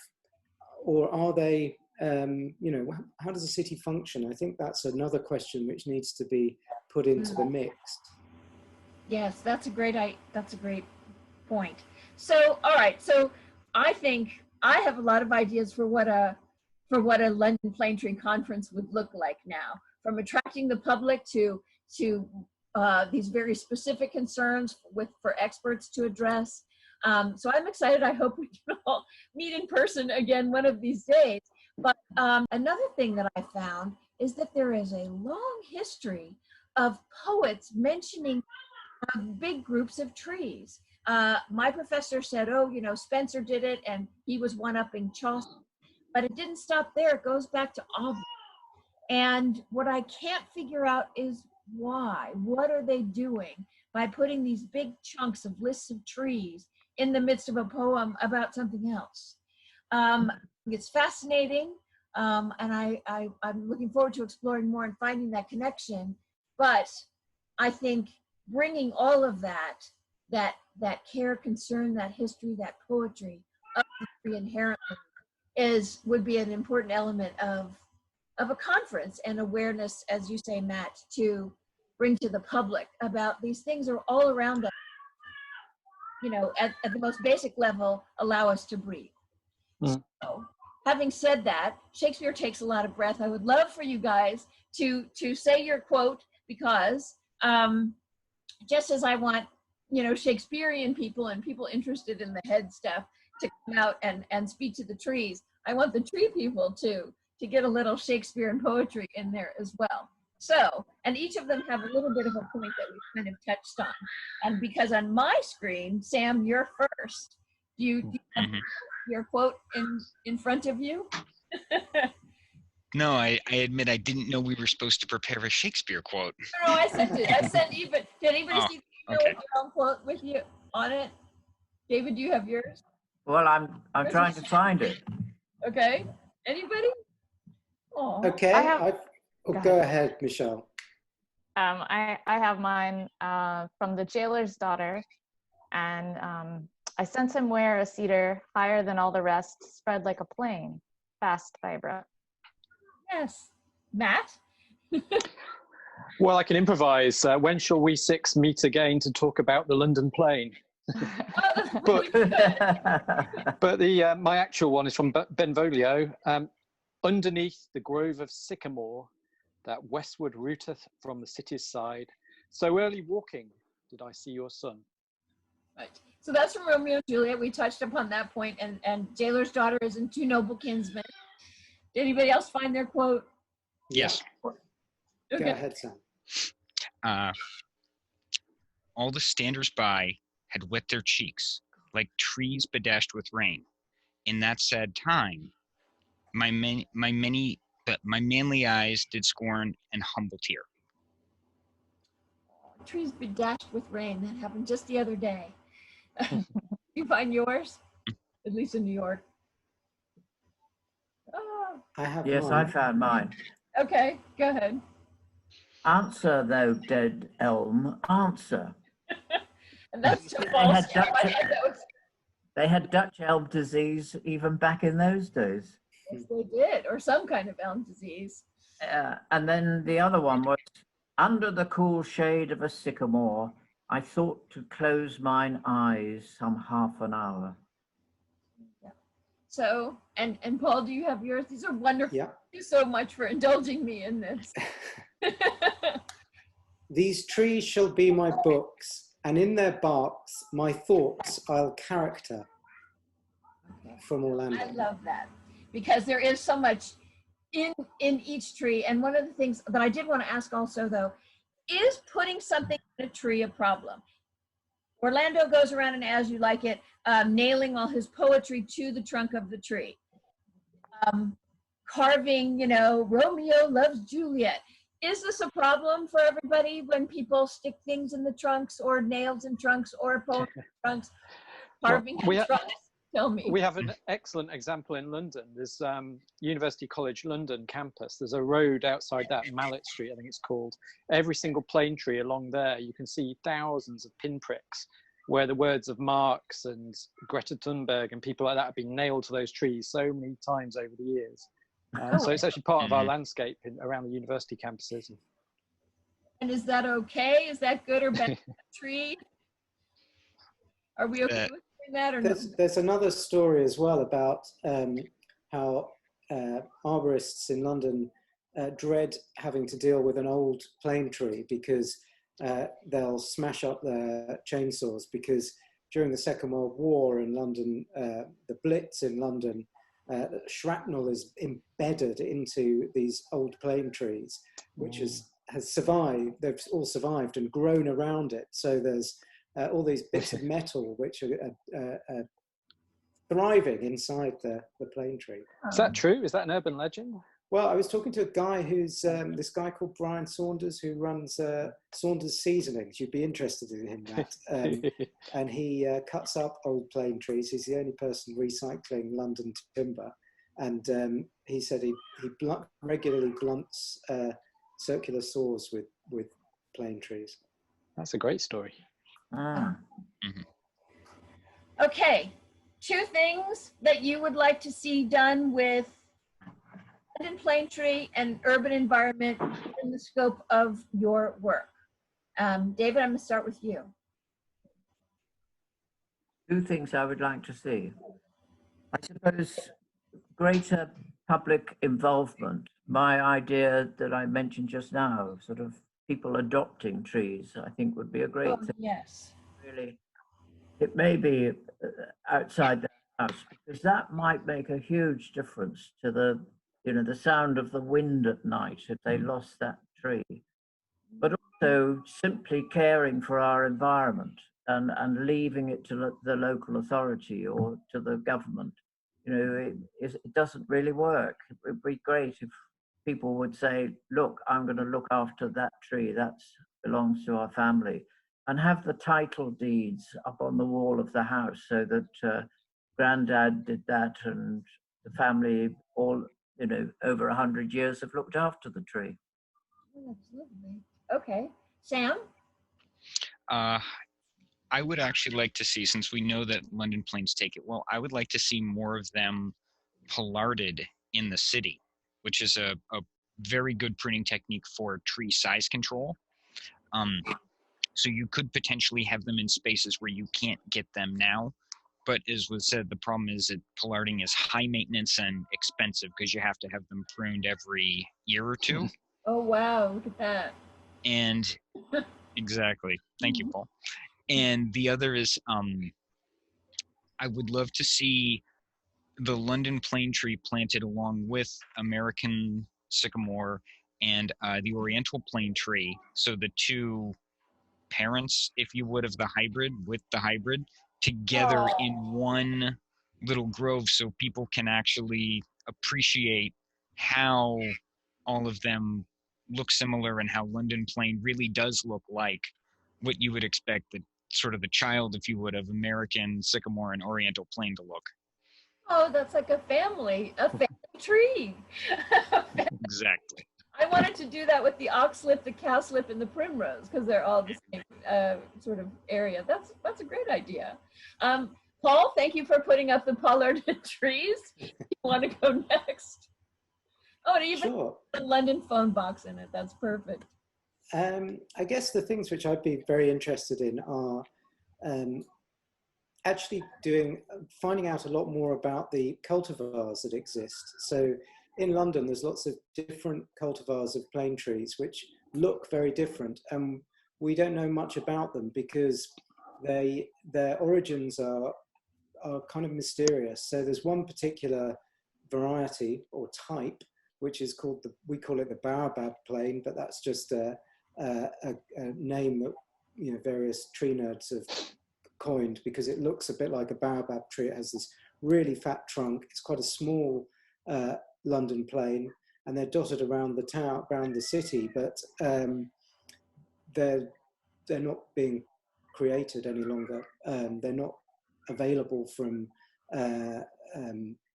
or are they, you know, how does a city function? I think that's another question which needs to be put into the mix. Yes, that's a great point. So, all right, so I think I have a lot of ideas for what a London Plane Tree Conference would look like now, from attracting the public to these very specific concerns for experts to address. So I'm excited. I hope we can all meet in person again one of these days. But another thing that I found is that there is a long history of poets mentioning big groups of trees. My professor said, oh, you know, Spenser did it and he was one-upping Chaucer. But it didn't stop there. It goes back to Ovid. And what I can't figure out is why. What are they doing by putting these big chunks of lists of trees in the midst of a poem about something else? It's fascinating, and I'm looking forward to exploring more and finding that connection. But I think bringing all of that care, concern, that history, that poetry of the tree inherently would be an important element of a conference, and awareness, as you say, Matt, to bring to the public about these things are all around us. You know, at the most basic level, allow us to breathe. So, having said that, Shakespeare takes a lot of breath. I would love for you guys to say your quote, because just as I want, you know, Shakespearean people and people interested in the head stuff to come out and speak to the trees, I want the tree people to get a little Shakespeare and poetry in there as well. So, and each of them have a little bit of a point that we kind of touched on. And because on my screen, Sam, you're first. Do you have your quote in front of you? No, I admit I didn't know we were supposed to prepare a Shakespeare quote. No, I sent it. I sent even. Did anybody see the Okay. your own quote with you on it? David, do you have yours? Well, I'm trying to find it. Okay. Anybody? Oh. Okay, I have- go ahead, Michelle. I have mine from The Jailer's Daughter, and I sent him where a cedar higher than all the rest, spread like a plane, fast by a brook. Yes. Matt? Well, I can improvise. When shall we six meet again to talk about the London plane? But my actual one is from Benvolio. Underneath the grove of sycamore, that westward rooteth from the city's side, so early walking did I see your son. Right. So that's from Romeo and Juliet. We touched upon that point, and Jailer's Daughter is in Two Noble Kinsmen. Did anybody else find their quote? Yes. Okay. Go ahead, Sam. All the standers by had wet their cheeks like trees bedashed with rain. In that sad time, my manly eyes did scorn and humble tear. Trees bedashed with rain. That happened just the other day. You find yours? At least in New York. Oh, I have Yes, mine. I found mine. okay, go ahead. Answer, thou dead elm, answer. And that's too They false. had They had Dutch elm disease even back in those days. Yes, they did, or some kind of elm disease. And then the other one was, under the cool shade of a sycamore, I thought to close mine eyes some half an hour. Yeah. So, and Paul, do you have yours? These are wonderful. Yeah. Thank you so much for indulging me in this. These trees shall be my books, and in their barks my thoughts I'll character. Okay. From Orlando. I love that, because there is so much in each tree. And one of the things that I did want to ask also, though, is putting something in a tree a problem? Orlando goes around and, as you like it, nailing all his poetry to the trunk of the tree. Carving, Romeo loves Juliet. Is this a problem for everybody when people stick things in the trunks, or nails in trunks, or poetry in trunks, carving in trunks? Tell me. We have an excellent example in London. There's University College London campus. There's a road outside that, Mallet Street, I think it's called. Every single plane tree along there, you can see thousands of pinpricks where the words of Marx and Greta Thunberg and people like that have been nailed to those trees so many times over the years. So it's actually part of our landscape around the university campuses. And is that okay? Is that good or bad for the tree? Are we okay with doing that or not? There's another story as well about how arborists in London dread having to deal with an old plane tree because they'll smash up their chainsaws, because during the Second World War in London, the Blitz in London, shrapnel is embedded into these old plane trees, which has survived. They've all survived and grown around it. So there's all these bits of metal which are thriving inside the plane tree. Is that true? Is that an urban legend? Well, I was talking to a guy who's this guy called Brian Saunders, who runs Saunders Seasonings. You'd be interested in him, Matt. And he cuts up old plane trees. He's the only person recycling London timber. And he said he regularly blunts circular saws with plane trees. That's a great story. Okay, 2 things that you would like to see done with London plane tree and urban environment in the scope of your work. David, I'm going to start with you. 2 things I would like to see. I suppose greater public involvement. My idea that I mentioned just now, sort of people adopting trees, I think would be a great thing. Yes. Really, it may be outside the house, because that might make a huge difference to the sound of the wind at night if they lost that tree. But also simply caring for our environment and leaving it to the local authority or to the government. It doesn't really work. It would be great if people would say, look, I'm going to look after that tree. That belongs to our family. and have the title deeds up on the wall of the house, so that Granddad did that, and the family, all, you know, over 100 years have looked after the tree. Oh, that's lovely. Okay, Sam? I would actually like to see, since we know that London planes take it well, I would like to see more of them pollarded in the city, which is a very good pruning technique for tree size control. So you could potentially have them in spaces where you can't get them now. But as was said, the problem is that pollarding is high maintenance and expensive because you have to have them pruned every year or two. Oh, wow, look at that. And exactly. Thank you, Paul. And the other is, I would love to see the London plane tree planted along with American sycamore and the Oriental plane tree. So the two parents, if you would, of the hybrid with the hybrid together in one little grove, so people can actually appreciate how all of them look similar and how London plane really does look like what you would expect the sort of the child, if you would, of American sycamore and Oriental plane to look. Oh, that's like a family tree. Exactly. I wanted to do that with the oxlip, the cowslip, and the primrose because they're all the same sort of area. That's a great idea. Paul, thank you for putting up the pollarded trees. You want to go next? Oh, and even Sure. the London phone box in it. That's perfect. I guess the things which I'd be very interested in are actually finding out a lot more about the cultivars that exist. So in London, there's lots of different cultivars of plane trees which look very different, and we don't know much about them because their origins are kind of mysterious. So there's one particular variety or type which is called we call it the baobab plane, but that's just a name that, you know, various tree nerds have coined because it looks a bit like a baobab tree. It has this really fat trunk. It's quite a small London plane, and they're dotted around the town, around the city, but they're not being created any longer. They're not available from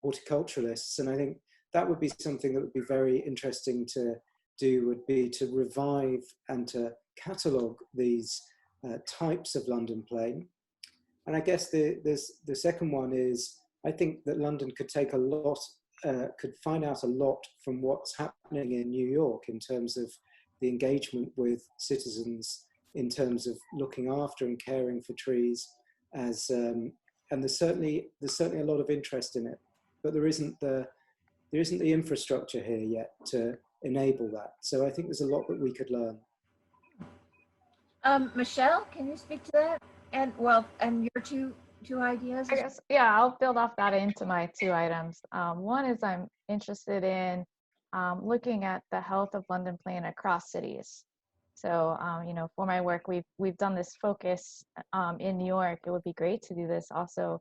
horticulturalists, and I think that would be something that would be very interesting to do, would be to revive and to catalogue these types of London plane. And I guess the second one is, I think that London could take a lot, could find out a lot from what's happening in New York in terms of the engagement with citizens, in terms of looking after and caring for trees, as and there's certainly a lot of interest in it, but there isn't the infrastructure here yet to enable that. So I think there's a lot that we could learn. Michelle, can you speak to that? And well, and your two ideas? I guess, yeah, I'll build off that into my two items. One is I'm interested in looking at the health of London plane across cities. So, you know, for my work, we've done this focus in New York. It would be great to do this also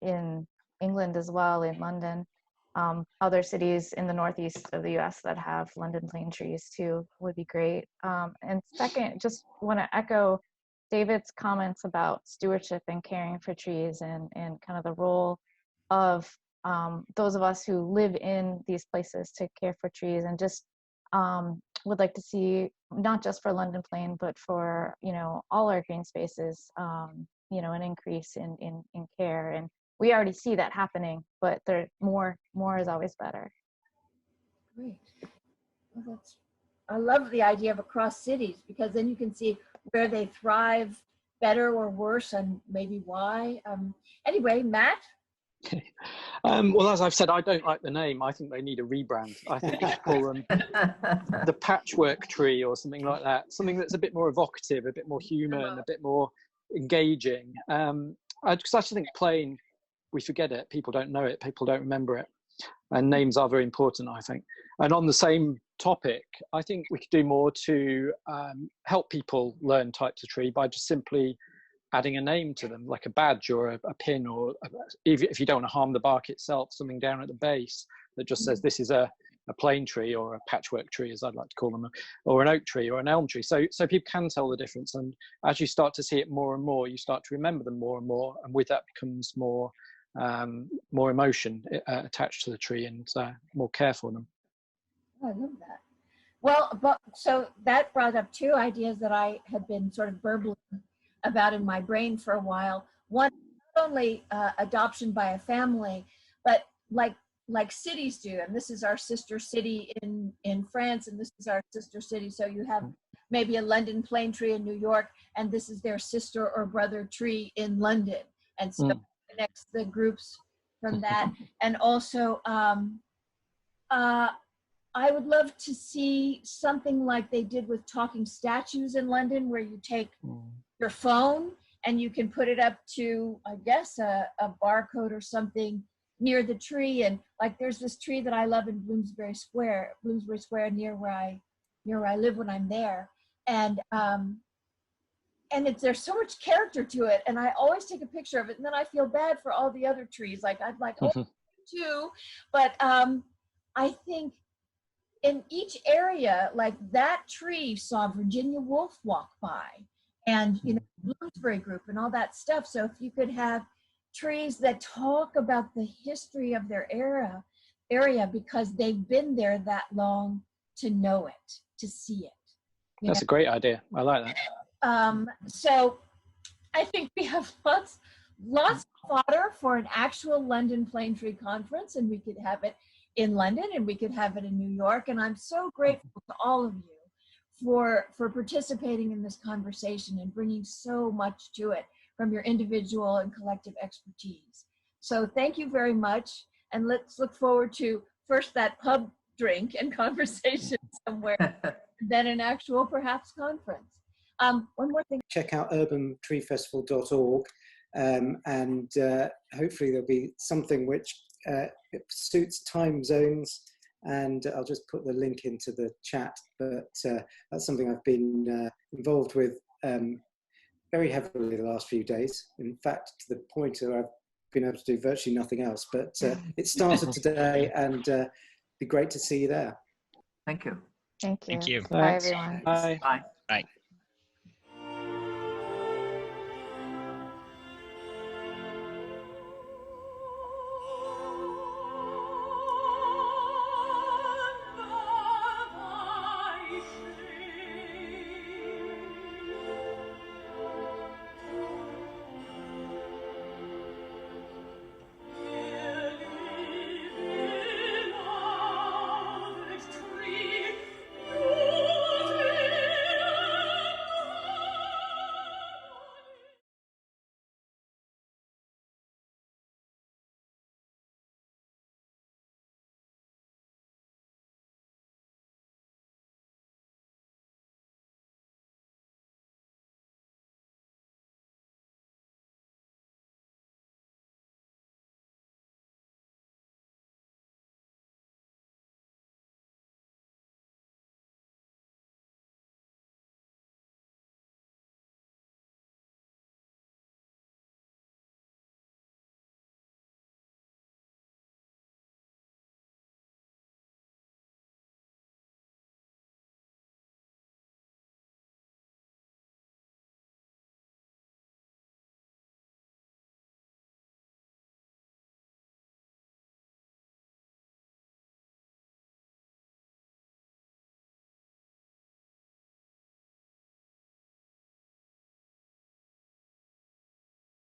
in England as well, in London. Other cities in the northeast of the US that have London plane trees too would be great. And second, just want to echo David's comments about stewardship and caring for trees and kind of the role of those of us who live in these places to care for trees, and just would like to see, not just for London plane, but for, you know, all our green spaces, you know, an increase in care. And we already see that happening, but there more is always better. Great. Well, I love the idea of across cities, because then you can see where they thrive better or worse and maybe why. Anyway, Matt? Well, as I've said, I don't like the name. I think they need a rebrand. I think you should call them the patchwork tree or something like that. Something that's a bit more evocative, a bit more human, a bit more engaging. I just actually think plain, we forget it. People don't know it. People don't remember it. And names are very important, I think. And on the same topic, I think we could do more to help people learn types of tree by just simply adding a name to them, like a badge or a pin, or if you don't want to harm the bark itself, something down at the base that just says this is a plane tree or a patchwork tree, as I'd like to call them, or an oak tree or an elm tree. So people can tell the difference. And as you start to see it more and more, you start to remember them more and more. And with that becomes more emotion attached to the tree and more care for them. Oh, I love that. Well, so that brought up two ideas that I had been sort of burbling about in my brain for a while. One, not only adoption by a family, but like cities do. And this is our sister city in France, and this is our sister city. So you have maybe a London plane tree in New York, and this is their sister or brother tree in London. And so it connects the groups from that. And also, I would love to see something like they did with talking statues in London, where you take your phone and you can put it up to, I guess, a barcode or something near the tree. And like, there's this tree that I love in Bloomsbury Square near where I live when I'm there. And there's so much character to it. And I always take a picture of it. And then I feel bad for all the other trees. Like, I'd like, oh, too. But I think in each area, like that tree saw Virginia Woolf walk by, and, you know, Bloomsbury Group and all that stuff. So if you could have trees that talk about the history of their area because they've been there that long to know it, to see it. That's a great idea. I like that. So I think we have lots of fodder for an actual London Plane Tree Conference, and we could have it in London and we could have it in New York. And I'm so grateful to all of you for participating in this conversation and bringing so much to it from your individual and collective expertise. So thank you very much. And let's look forward to first that pub drink and conversation somewhere, then an actual perhaps conference. One more thing. Check out urbantreefestival.org and hopefully there'll be something which suits time zones, and I'll just put the link into the chat, but that's something I've been involved with very heavily the last few days. In fact, to the point where I've been able to do virtually nothing else, but it started today, and it'd be great to see you there. Thank you. Thank you. Thank you. Bye, everyone. Bye. Bye. Bye.